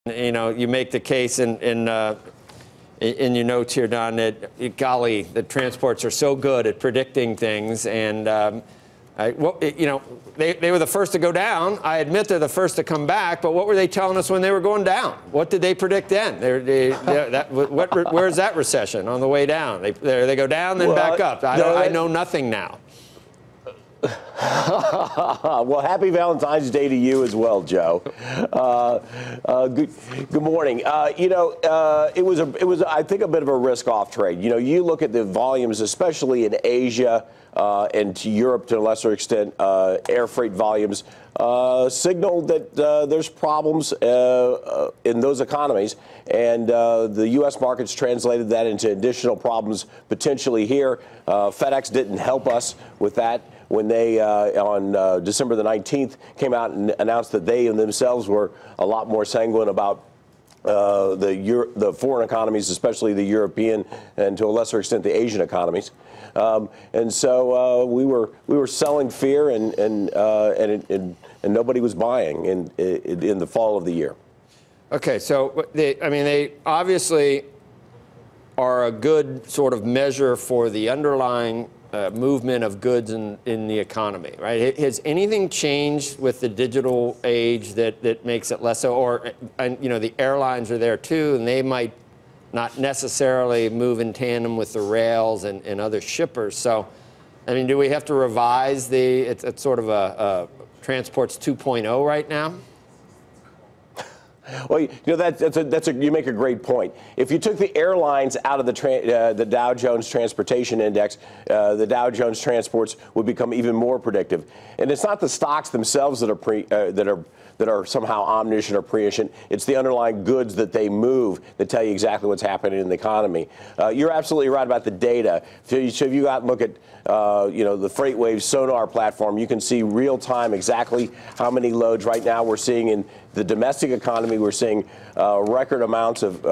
You know, you make the case in your notes here, Don, that, golly, the transports are so good at predicting things. And, you know, they were the first to go down. I admit they're the first to come back. But what were they telling us when they were going down? What did they predict then? Where's that recession on the way down? They go down, then back up. I know nothing now. Well, happy Valentine's Day to you as well, Joe. Good morning. You know, it was I think a bit of a risk-off trade. You know, you look at the volumes, especially in Asia and to Europe to a lesser extent, air freight volumes signaled that there's problems in those economies, and the U.S. markets translated that into additional problems potentially here. FedEx didn't help us with that when they, on December the 19th, came out and announced that they themselves were a lot more sanguine about the foreign economies, especially the European and to a lesser extent the Asian economies. And so we were selling fear, and nobody was buying in the fall of the year. Okay, so they obviously are a good sort of measure for the underlying movement of goods in the economy, right? Has anything changed with the digital age that makes it less so? Or, you know, the airlines are there too, and they might not necessarily move in tandem with the rails and other shippers. So, I mean, do we have to revise it's sort of a transports 2.0 right now? Well, you know, you make a great point. If you took the airlines out of the Dow Jones Transportation Index, the Dow Jones transports would become even more predictive. And it's not the stocks themselves that are somehow omniscient or prescient. It's the underlying goods that they move that tell you exactly what's happening in the economy. You're absolutely right about the data. So if you go out and look at you know, the FreightWaves sonar platform, you can see real time exactly how many loads right now we're seeing in the domestic economy. We're seeing record amounts of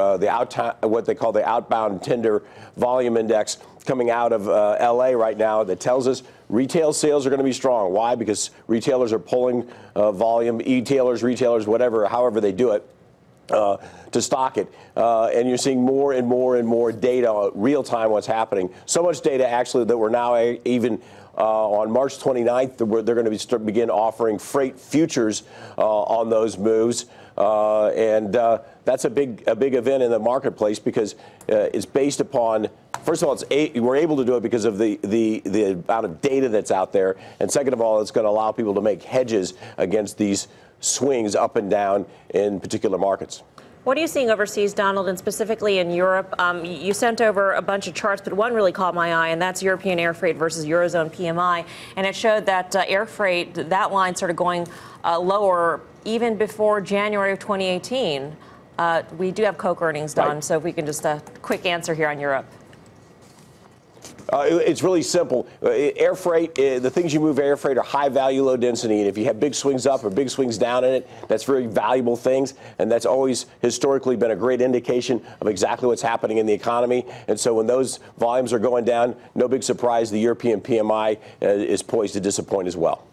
what they call the outbound tender volume index coming out of LA right now that tells us retail sales are going to be strong. Why? Because retailers are pulling volume, e-tailers, retailers, whatever, however they do it, to stock it. And you're seeing more and more and more data, real time what's happening. So much data actually that we're now even on March 29th, they're going to begin offering freight futures on those moves. And that's a big event in the marketplace because it's based upon, first of all, we're able to do it because of the amount of data that's out there. And second of all, it's going to allow people to make hedges against these swings up and down in particular markets. What are you seeing overseas, Donald, and specifically in Europe? You sent over a bunch of charts, but one really caught my eye, and that's European air freight versus Eurozone PMI. And it showed that air freight, that line started going lower even before January of 2018. We do have Coke earnings, Don, right. So if we can just a quick answer here on Europe. It's really simple. Air freight, the things you move air freight are high value, low density. And if you have big swings up or big swings down in it, that's very valuable things. And that's always historically been a great indication of exactly what's happening in the economy. And so when those volumes are going down, no big surprise, the European PMI is poised to disappoint as well.